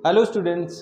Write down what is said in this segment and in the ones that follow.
Hello students,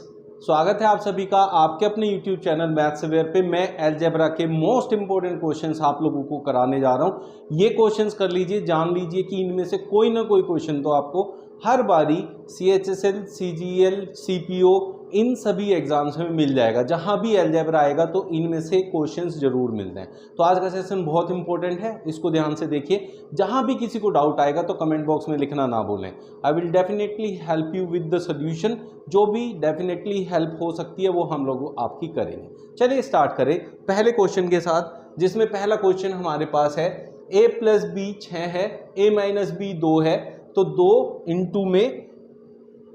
स्वागत है आप सभी का आपके अपने यूट्यूब चैनल मैथ्स अवेयर पे। मैं अलजेब्रा के मोस्ट इंपॉर्टेंट क्वेश्चंस आप लोगों को कराने जा रहा हूं। ये क्वेश्चंस कर लीजिए, जान लीजिए कि इनमें से कोई ना कोई क्वेश्चन तो आपको हर बारी CHSL, CGL, CPO इन सभी एग्जाम्स में मिल जाएगा। जहां भी अलजेब्रा आएगा तो इनमें से क्वेश्चंस जरूर मिलते हैं। तो आज का सेशन बहुत इंपॉर्टेंट है, इसको ध्यान से देखिए। जहां भी किसी को डाउट आएगा तो कमेंट बॉक्स में लिखना ना भूलें। I will definitely help you with the solution. जो भी डेफिनेटली हेल्प हो सकती है वो हम लोग आपकी करेंगे। चलिए स्टार्ट करें पहले क्वेश्चन के साथ, जिसमें पहला क्वेश्चन हमारे पास है a प्लस बी 6 है, a माइनस बी 2 है, तो 2 इंटू में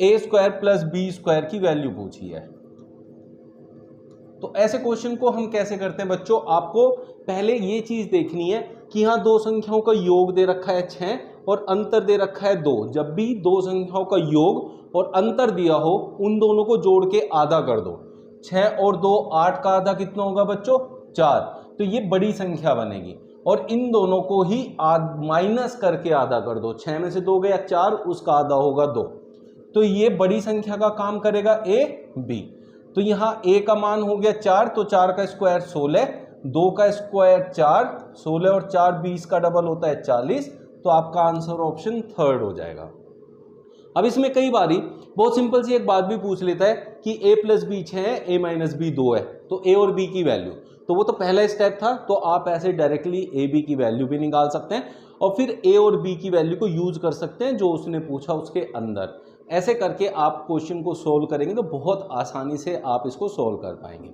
a square plus b square की वैल्यू पूछी है। तो ऐसे क्वेश्चन को हम कैसे करते हैं बच्चों, आपको पहले ये चीज देखनी है कि यहाँ दो संख्याओं का योग दे रखा है 6 और अंतर दे रखा है 2। जब भी दो संख्याओं का योग और अंतर दिया हो उन दोनों को जोड़ के आधा कर दो। 6 और 2 8 का आधा कितना होगा बच्चों? 4। तो ये बड़ी संख्या बनेगी और इन दोनों को ही माइनस करके आधा कर दो। 6 में से 2 गया 4, उसका आधा होगा 2। तो ये बड़ी संख्या का काम करेगा a b। तो यहाँ a का मान हो गया 4, तो 4 का स्क्वायर 16, 2 का स्क्वायर 4, 16 और 4 20 का डबल होता है 40। तो आपका आंसर ऑप्शन थर्ड हो जाएगा। अब इसमें कई बारी बहुत सिंपल सी एक बात भी पूछ लेता है कि a प्लस बी 6 है, a माइनस बी 2 है, तो a और b की वैल्यू। तो वो तो पहला स्टेप था, तो आप ऐसे डायरेक्टली a b की वैल्यू भी निकाल सकते हैं और फिर a और b की वैल्यू को यूज कर सकते हैं जो उसने पूछा उसके अंदर। ऐसे करके आप क्वेश्चन को सोल्व करेंगे तो बहुत आसानी से आप इसको सोल्व कर पाएंगे।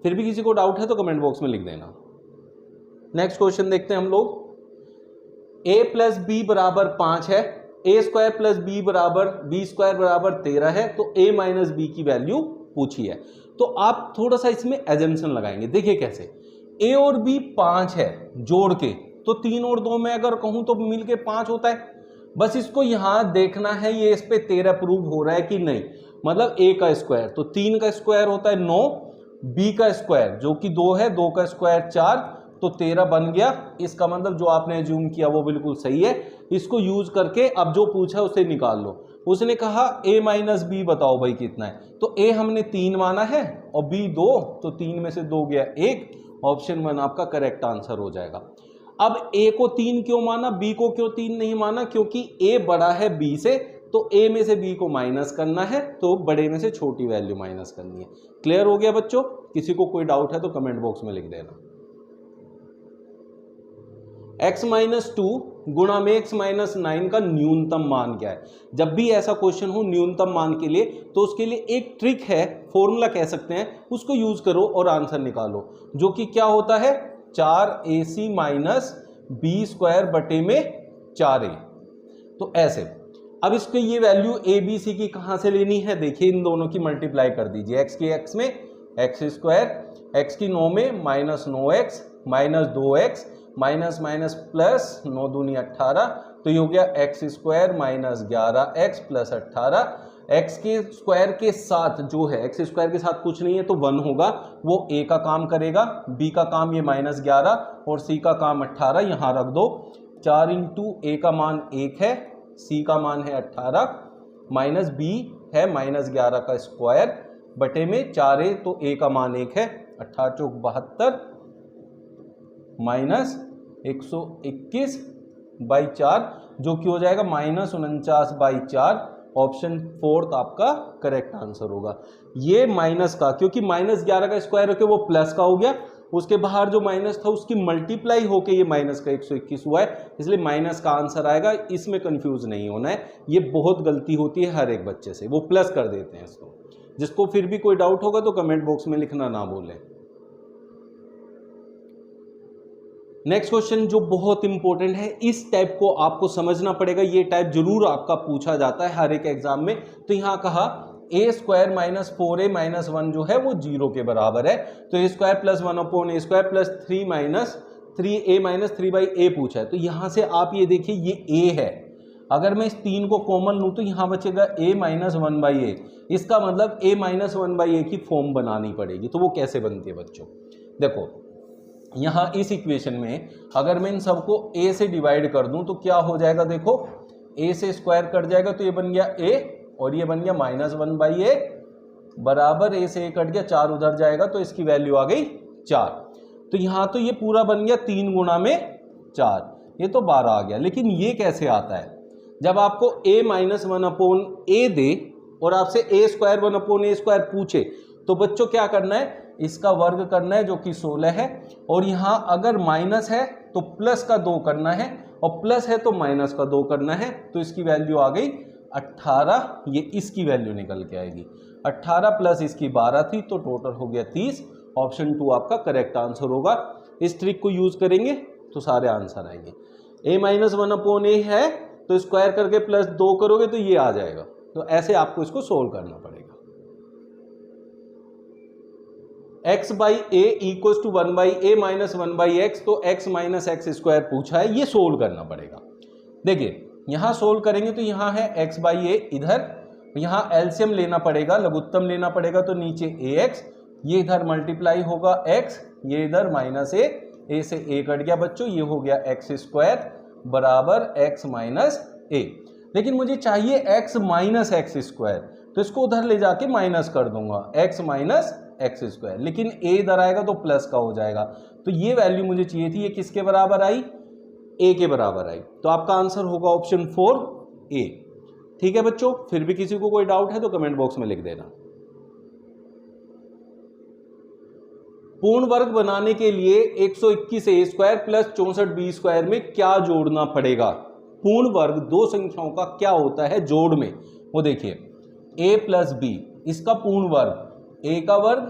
फिर भी किसी को डाउट है तो कमेंट बॉक्स में लिख देना। नेक्स्ट क्वेश्चन देखते हैं हम लोग। a प्लस बी बराबर 5 है, a स्क्वायर प्लस बी बराबर बी स्क्वायर बराबर 13 है, तो a माइनस बी की वैल्यू पूछी है। तो आप थोड़ा सा इसमें एजम्पशन लगाएंगे। देखिए कैसे, a और b 5 है जोड़ के, तो 3 और 2 में अगर कहूं तो मिलके 5 होता है। बस इसको यहां देखना है ये इस पे 13 प्रूव हो रहा है कि नहीं। मतलब a का स्क्वायर, तो 3 का स्क्वायर होता है 9, b का स्क्वायर जो कि 2 है, 2 का स्क्वायर 4, तो 13 बन गया। इसका मतलब जो आपने एज्यूम किया वो बिल्कुल सही है। इसको यूज करके अब जो पूछा उसे निकाल लो। उसने कहा a माइनस बी बताओ भाई कितना है, तो a हमने 3 माना है और b 2, तो 3 में से 2 गया 1। ऑप्शन 1 आपका करेक्ट आंसर हो जाएगा। अब a को 3 क्यों माना, b को क्यों 3 नहीं माना? क्योंकि a बड़ा है b से, तो a में से b को माइनस करना है, तो बड़े में से छोटी वैल्यू माइनस करनी है। क्लियर हो गया बच्चों? किसी को कोई डाउट है तो कमेंट बॉक्स में लिख देना। x माइनस 2 गुणा में x माइनस 9 का न्यूनतम मान क्या है? जब भी ऐसा क्वेश्चन हो न्यूनतम मान के लिए, तो उसके लिए एक ट्रिक है, फॉर्मूला कह सकते हैं, उसको यूज करो और आंसर निकालो, जो कि क्या होता है 4ac माइनस बी स्क्वायर बटे में 4a। तो ऐसे अब इसको ये वैल्यू a b c की कहां से लेनी है? देखिए इन दोनों की मल्टीप्लाई कर दीजिए। x की x में x स्क्वायर, x की 9 में minus 9x minus 2x minus minus plus 9 दूनी 18, तो ये हो गया x square minus 11x plus 18। x के स्क्वायर के साथ जो है, x स्क्वायर के साथ कुछ नहीं है तो 1 होगा, वो a का काम करेगा, b का काम ये माइनस 11 और c का काम 18 यहाँ रख दो। 4 इंटू a का मान 1 है, c का मान है 18, माइनस b है माइनस 11 का स्क्वायर बटे में 4a, तो a का मान 1 है, 18 चौक 72 माइनस 121 बाई 4, जो कि हो जाएगा माइनस 49 बाई 4। ऑप्शन 4 आपका करेक्ट आंसर होगा। ये माइनस का, क्योंकि माइनस 11 का स्क्वायर होकर वो प्लस का हो गया, उसके बाहर जो माइनस था उसकी मल्टीप्लाई होके ये माइनस का 121 हुआ है, इसलिए माइनस का आंसर आएगा। इसमें कंफ्यूज नहीं होना है, ये बहुत गलती होती है हर एक बच्चे से, वो प्लस कर देते हैं इसको। जिसको फिर भी कोई डाउट होगा तो कमेंट बॉक्स में लिखना ना भूलें। नेक्स्ट क्वेश्चन जो बहुत इंपॉर्टेंट है, इस टाइप को आपको समझना पड़ेगा, ये टाइप जरूर आपका पूछा जाता है हर एक एग्जाम में। तो यहां कहा a square minus 4a minus 1 जो है वो 0 के बराबर है, तो a square plus 1 upon a square plus 3 minus 3a minus 3 by a पूछा है। तो यहां से आप ये देखिए ये a है, अगर मैं इस 3 को कॉमन लूं तो यहां बचेगा a माइनस 1 बाई a। इसका मतलब a माइनस 1 बाई a की फॉर्म बनानी पड़ेगी। तो वो कैसे बनती है बच्चों? देखो यहाँ इस इक्वेशन में अगर मैं इन सबको a से डिवाइड कर दूं तो क्या हो जाएगा? देखो a से स्क्वायर कट जाएगा तो ये बन गया a और ये बन गया -1/a बराबर a से a कट गया, 4 उधर जाएगा तो इसकी वैल्यू आ गई 4। तो यहाँ तो ये पूरा बन गया 3 गुणा में 4, ये तो 12 आ गया। लेकिन ये कैसे आता है? जब आपको a - 1/a दे और आपसे a² 1/a² पूछे तो बच्चों क्या करना है, इसका वर्ग करना है जो कि 16 है, और यहाँ अगर माइनस है तो प्लस का 2 करना है, और प्लस है तो माइनस का 2 करना है। तो इसकी वैल्यू आ गई 18, ये इसकी वैल्यू निकल के आएगी 18 प्लस इसकी 12 थी तो टोटल हो गया 30। ऑप्शन 2 आपका करेक्ट आंसर होगा। इस ट्रिक को यूज करेंगे तो सारे आंसर आएंगे। a - 1/a है तो स्क्वायर करके प्लस 2 करोगे तो ये आ जाएगा। तो ऐसे आपको इसको सोल्व करना पड़ेगा। x/a equal to 1/a minus 1/x, तो x माइनस x² पूछा है, ये सोल्व करना पड़ेगा। देखिए यहां सोल्व करेंगे तो यहां है x/a, इधर यहां एलसीएम लेना पड़ेगा, लघुत्तम लेना पड़ेगा, तो नीचे ax, ये इधर मल्टीप्लाई होगा x, ये इधर -a से a कट गया बच्चों, ये हो गया x² बराबर x माइनस a। लेकिन मुझे चाहिए x माइनस x², तो इसको उधर ले जाके माइनस कर दूंगा, x माइनस x², लेकिन a इधर आएगा तो प्लस का हो जाएगा। तो ये वैल्यू मुझे चाहिए थी, ये किसके बराबर आई? a के बराबर आई। तो आपका आंसर होगा ऑप्शन 4 a। ठीक है बच्चों, फिर भी किसी को कोई डाउट है तो कमेंट बॉक्स में लिख देना। पूर्ण वर्ग बनाने के लिए 121a² प्लस 64b² में क्या जोड़ना पड़ेगा? पूर्ण वर्ग दो संख्याओं का क्या होता है जोड़ में, वो देखिए a प्लस b, इसका पूर्ण वर्ग a का वर्ग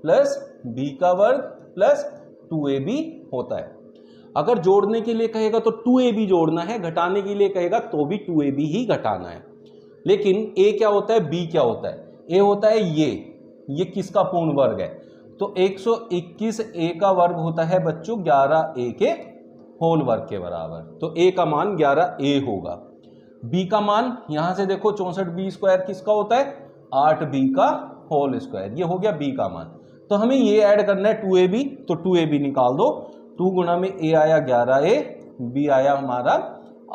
प्लस b का वर्ग प्लस 2ab होता है। अगर जोड़ने के लिए कहेगा तो 2ab जोड़ना है, घटाने के लिए कहेगा तो भी 2ab ही घटाना है। लेकिन a क्या होता है, b क्या होता है? a होता है ये किसका पूर्ण वर्ग है? तो 121a का वर्ग होता है बच्चों 11a के होल वर्ग के बराबर, तो a का मान 11a होगा। b का मान यहां से देखो 64b² किसका होता है? 8b का होल स्क्वायर, ये हो गया b का मान। तो हमें ये ऐड करना है 2ab, तो 2ab निकाल दो, 2 गुणा में a आया 11a, b आया हमारा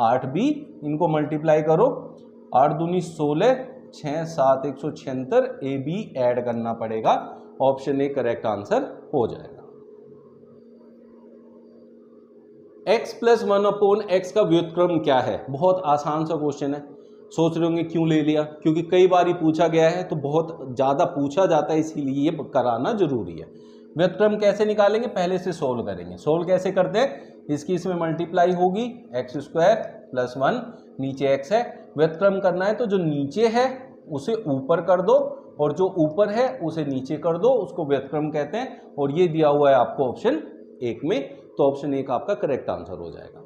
8b, इनको मल्टीप्लाई करो, 8 दूनी 16, 6 7 176, ab ऐड करना पड़ेगा। ऑप्शन ए करेक्ट आंसर हो जाएगा। x प्लस 1/x का व्युत्क्रम क्या है? बहुत आसान सा क्वेश्चन है। सोच रहे होंगे क्यों ले लिया, क्योंकि कई बार पूछा गया है तो बहुत ज़्यादा पूछा जाता है, इसीलिए ये कराना जरूरी है। व्युत्क्रम कैसे निकालेंगे, पहले से सोल्व करेंगे। सोल्व कैसे करते हैं, इसकी इसमें मल्टीप्लाई होगी, x² प्लस 1, नीचे x है, व्युत्क्रम करना है तो जो नीचे है उसे ऊपर कर दो और जो ऊपर है उसे नीचे कर दो, उसको व्युत्क्रम कहते हैं। और ये दिया हुआ है आपको ऑप्शन 1 में, तो ऑप्शन 1 आपका करेक्ट आंसर हो जाएगा।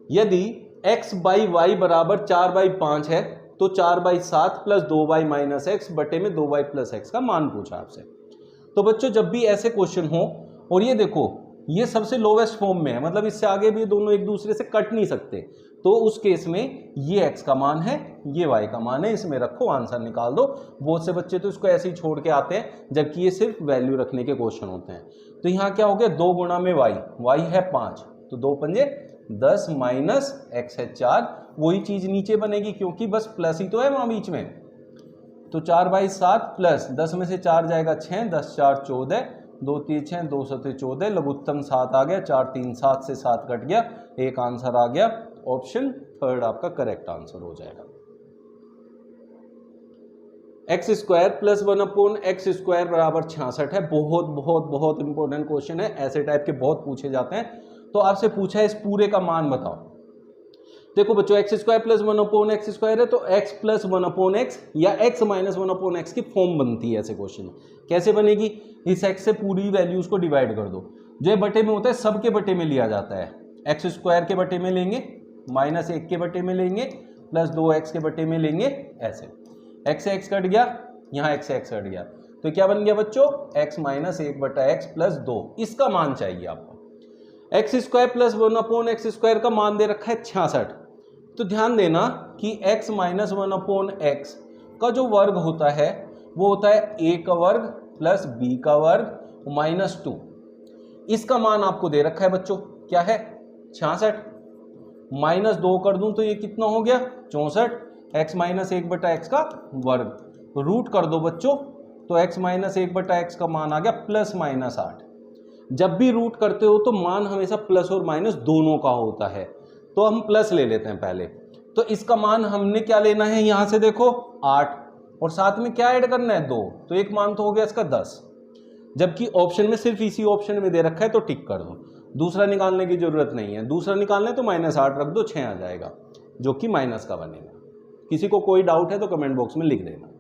यदि x/y बराबर 4/5 है तो 4/7 प्लस 2y-x बटे में 2y+x का मान पूछा आपसे। तो बच्चों जब भी ऐसे क्वेश्चन हो, और ये देखो ये सबसे लोवेस्ट फॉर्म में है, मतलब इससे आगे भी दोनों एक दूसरे से कट नहीं सकते, तो उस केस में ये x का मान है, ये y का मान है, इसमें रखो, आंसर निकाल दो। बहुत से बच्चे तो इसको ऐसे ही छोड़ के आते हैं, जबकि ये सिर्फ वैल्यू रखने के क्वेश्चन होते हैं। तो यहाँ क्या हो गया, 2 गुणा में y है 5, तो 2 पंजे 10 माइनस x है 4, वही चीज नीचे बनेगी क्योंकि बस प्लस ही तो है वहां बीच में। तो 4/7 प्लस 10 में से 4 जाएगा 6, 10 4 14, 2 3 6, 2 7 14, लघुत्तम 7 आ गया, 4 3 7 से 7 कट गया, एक आंसर आ गया। ऑप्शन 3 आपका करेक्ट आंसर हो जाएगा। x² प्लस 1/x² बराबर 66 है। बहुत बहुत बहुत इंपॉर्टेंट क्वेश्चन है, ऐसे टाइप के बहुत पूछे जाते हैं। तो आपसे पूछा है इस पूरे का मान बताओ। देखो बच्चों x² प्लस 1/x² है तो x प्लस 1/x या x माइनस 1/x की फॉर्म बनती है ऐसे क्वेश्चन। कैसे बनेगी, इस x से पूरी वैल्यूज को डिवाइड कर दो, जो ये बटे में होता है सबके बटे में लिया जाता है। x² के बटे में लेंगे, -1 के बटे में लेंगे, प्लस 2x के बटे में लेंगे, ऐसे x से x कट गया, यहाँ x से x कट गया, तो क्या बन गया बच्चों, x माइनस 1/x प्लस 2, इसका मान चाहिए आपको। x² प्लस 1/x² का मान दे रखा है 66। तो ध्यान देना कि x माइनस 1/x का जो वर्ग होता है वो होता है a का वर्ग प्लस b का वर्ग -2। इसका मान आपको दे रखा है बच्चों, क्या है 66 -2 कर दूं तो ये कितना हो गया 64, x माइनस 1/x का वर्ग। रूट कर दो बच्चों तो x माइनस 1/x का मान आ गया +-8। जब भी रूट करते हो तो मान हमेशा प्लस और माइनस दोनों का होता है, तो हम प्लस ले लेते हैं पहले। तो इसका मान हमने क्या लेना है, यहां से देखो 8 और साथ में क्या ऐड करना है 2, तो एक मान तो हो गया इसका 10। जबकि ऑप्शन में सिर्फ इसी ऑप्शन में दे रखा है तो टिक कर दो, दूसरा निकालने की जरूरत नहीं है। दूसरा निकालना है तो -8 रख दो, 6 आ जाएगा जो कि माइनस का बनेगा। किसी को कोई डाउट है तो कमेंट बॉक्स में लिख देना।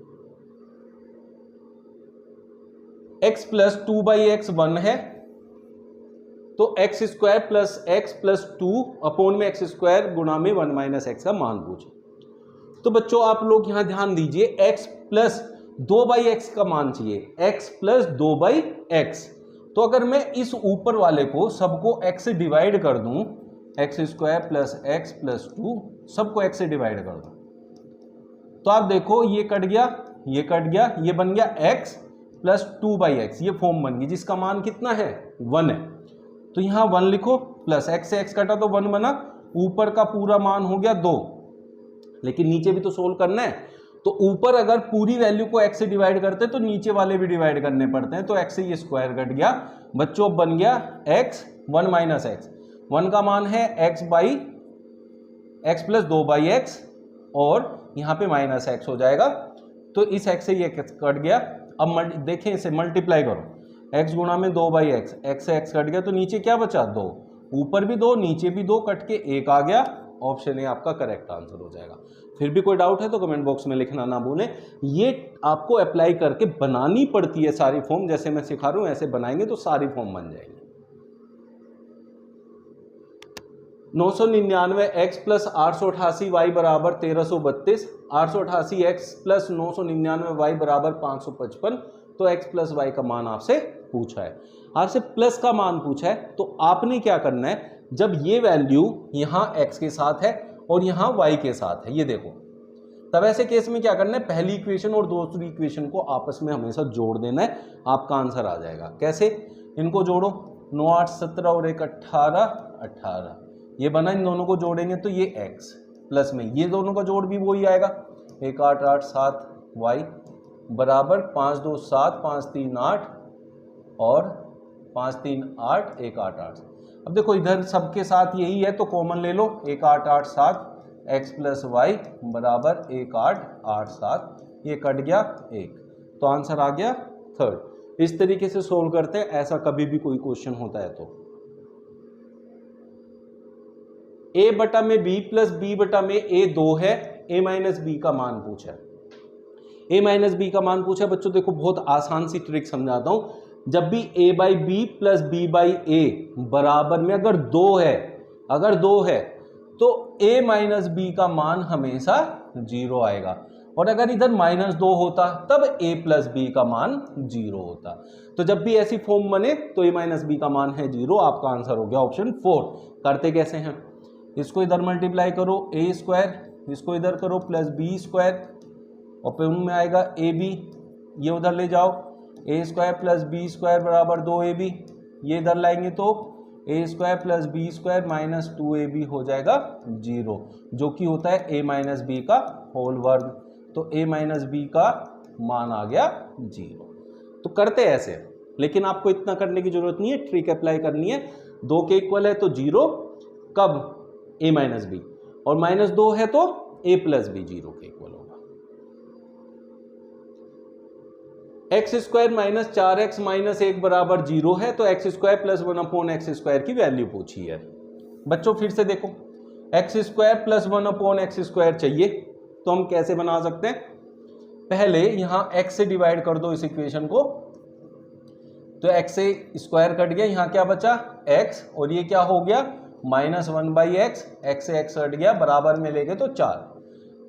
x प्लस 2/x 1 है तो x² plus x plus 2 upon में x² गुणा में 1 माइनस x का मान पूछे। तो बच्चों आप लोग यहां ध्यान दीजिए, x प्लस 2/x का मान चाहिए, x प्लस 2/x। तो अगर मैं इस ऊपर वाले को सबको x से डिवाइड कर दूं, x² प्लस x प्लस 2 सबको x से डिवाइड कर दूं, तो आप देखो ये कट गया, ये कट गया, ये बन गया x प्लस 2/x, ये फॉर्म बन गई जिसका मान कितना है 1 है। तो यहां 1 लिखो, प्लस x से x कटा तो 1 बना, ऊपर का पूरा मान हो गया 2, लेकिन नीचे भी तो सोल्व करना है। तो ऊपर अगर पूरी वैल्यू को x से डिवाइड करते तो नीचे वाले भी डिवाइड करने पड़ते हैं, तो x से ये स्क्वायर कट गया बच्चों, बन गया x 1 माइनस x। 1 का मान है x प्लस 2/x और यहाँ पे माइनस x हो जाएगा, तो इस x से ये कट गया। अब देखें इसे मल्टीप्लाई करो, x गुणा में 2/x, x से x कट गया तो नीचे क्या बचा 2, ऊपर भी 2 नीचे भी 2 कट के 1 आ गया। ऑप्शन ए आपका करेक्ट आंसर हो जाएगा। फिर भी कोई डाउट है तो कमेंट बॉक्स में लिखना ना भूलें। ये आपको अप्लाई करके बनानी पड़ती है सारी फॉर्म, जैसे मैं सिखा रहा हूं ऐसे बनाएंगे तो सारी फॉर्म बन जाएगी। 999x प्लस 888y बराबर 1332, 888x प्लस 999y बराबर 555, तो x प्लस y का मान आपसे पूछा है, आपसे प्लस का मान पूछा है। तो आपने क्या करना है, जब ये वैल्यू यहां x के साथ है और यहां y के साथ है, ये देखो, तब ऐसे केस में क्या करना है, पहली इक्वेशन और दूसरी इक्वेशन को आपस में हमेशा जोड़ देना है, आपका आंसर आ जाएगा। कैसे, इनको जोड़ो, 9 8 17 और 1 18, 18 ये बना, इन दोनों को जोड़ेंगे तो ये x प्लस में ये दोनों का जोड़ भी वही आएगा, 1 8 8 7 y बराबर 5 2 7 5 3 8 और 5 3 8 1 8 8। अब देखो इधर सबके साथ यही है तो कॉमन ले लो, 1 8 8 7 x प्लस वाई बराबर 1 8 8 7, ये कट गया 1, तो आंसर आ गया 3rd। इस तरीके से सोल्व करते हैं, ऐसा कभी भी कोई क्वेश्चन होता है तो। a बटा में b प्लस b बटा में a 2 है, a माइनस b का मान पूछा है, a माइनस b का मान पूछा है। बच्चों देखो बहुत आसान सी ट्रिक समझाता हूं, जब भी a by b plus b by a बराबर में अगर 2 है तो a माइनस b का मान हमेशा 0 आएगा, और अगर इधर -2 होता तब a प्लस b का मान 0 होता। तो जब भी ऐसी फॉर्म बने तो a माइनस b का मान है 0, आपका आंसर हो गया ऑप्शन 4। करते कैसे हैं, इसको इधर मल्टीप्लाई करो a स्क्वायर, इसको इधर करो प्लस b स्क्वायर, और फिर उनमें आएगा ab, ये उधर ले जाओ, a square plus b square बराबर 2ab, ये इधर लाएंगे तो a square plus b square minus 2ab हो जाएगा 0, जो कि होता है a माइनस b का होल वर्ग। तो a माइनस b का मान आ गया 0। तो करते ऐसे, लेकिन आपको इतना करने की जरूरत नहीं है, ट्रिक अप्लाई करनी है। 2 के इक्वल है तो 0, कब a माइनस b, और -2 है तो a प्लस b 0 के इक्वल होगा। X square minus 4x minus 1 बराबर 0 है, तो x square plus 1 upon x square की वैल्यू पूछी है। बच्चों फिर से देखो, x square plus 1 upon x square चाहिए, तो हम कैसे बना सकते हैं, पहले यहां x से डिवाइड कर दो इस इक्वेशन को, तो x से स्क्वायर कट गया, यहां क्या बचा x, और ये क्या हो गया -1/x, x से x हट गया, बराबर में ले गए तो 4।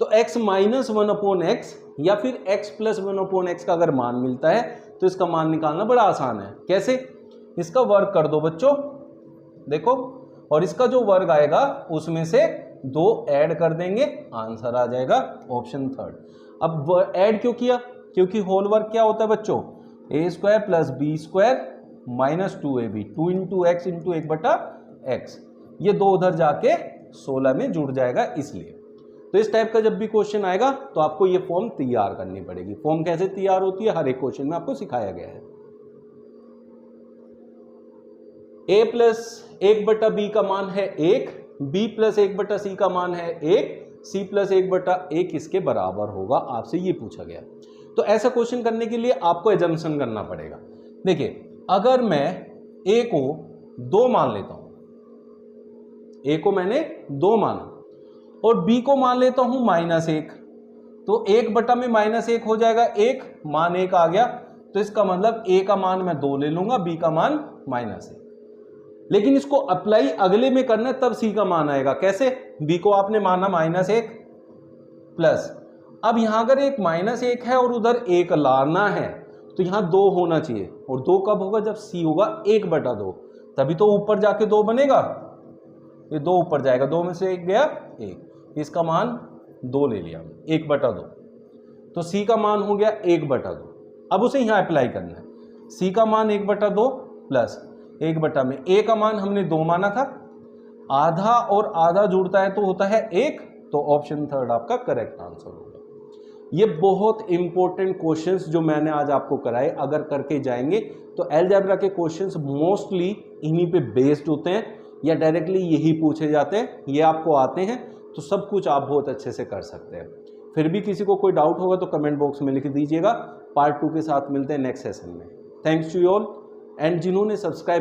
तो x माइनस 1 अपॉन एक्स या फिर x प्लस 1 अपॉन एक्स का अगर मान मिलता है तो इसका मान निकालना बड़ा आसान है। कैसे, इसका वर्ग कर दो बच्चों, देखो, और इसका जो वर्ग आएगा उसमें से 2 ऐड कर देंगे, आंसर आ जाएगा ऑप्शन 3rd। अब ऐड क्यों किया, क्योंकि होल वर्ग क्या होता है बच्चों, a square plus b square minus 2ab, 2 into x into 1/x, ये 2 उधर जाके 16 में जुड़ जाएगा इसलिए। तो इस टाइप का जब भी क्वेश्चन आएगा तो आपको ये फॉर्म तैयार करनी पड़ेगी। फॉर्म कैसे तैयार होती है हर एक क्वेश्चन में आपको सिखाया गया है। a प्लस 1/b का मान है 1, b प्लस 1/c का मान है 1, c प्लस 1/1 किसके बराबर होगा, आपसे ये पूछा गया। तो ऐसा क्वेश्चन करने के लिए आपको एजम्पशन करना पड़ेगा। देखिए अगर मैं a को 2 मान लेता हूं, a को मैंने 2 माना और b को मान लेता हूं -1, तो 1 में -1 हो जाएगा 1, मान 1 आ गया। तो इसका मतलब a का मान मैं 2 ले लूंगा, b का मान -1। लेकिन इसको अप्लाई अगले में करना है तब c का मान आएगा। कैसे? b को आपने माना -1 प्लस, अब यहां अगर एक -1 है और उधर 1 लाना है तो यहां 2 होना चाहिए, और 2 कब होगा? जब c होगा 1/2, तभी तो ऊपर जाके 2 बनेगा। ये 2 ऊपर जाएगा, 2 में से 1 गया 1, इसका मान 2 ले लिया 1/2, तो c का मान हो गया 1/2। अब उसे यहां अप्लाई करना है। c का मान 1/2 प्लस 1 में a का मान हमने 2 माना था, आधा और आधा जुड़ता है तो होता है 1, तो ऑप्शन थर्ड आपका करेक्ट आंसर होगा। ये बहुत इंपॉर्टेंट क्वेश्चंस जो मैंने आज आपको कराए, अगर करके जाएंगे तो अलजेब्रा के क्वेश्चंस मोस्टली इन्हीं पे बेस्ड होते हैं या डायरेक्टली यही पूछे जाते हैं। ये आपको आते हैं तो सब कुछ आप बहुत अच्छे से कर सकते हैं। फिर भी किसी को कोई डाउट होगा तो कमेंट बॉक्स में लिख दीजिएगा। पार्ट 2 के साथ मिलते हैं नेक्स्ट सेशन में। Thanks to you all, and जिन्होंने सब्सक्राइब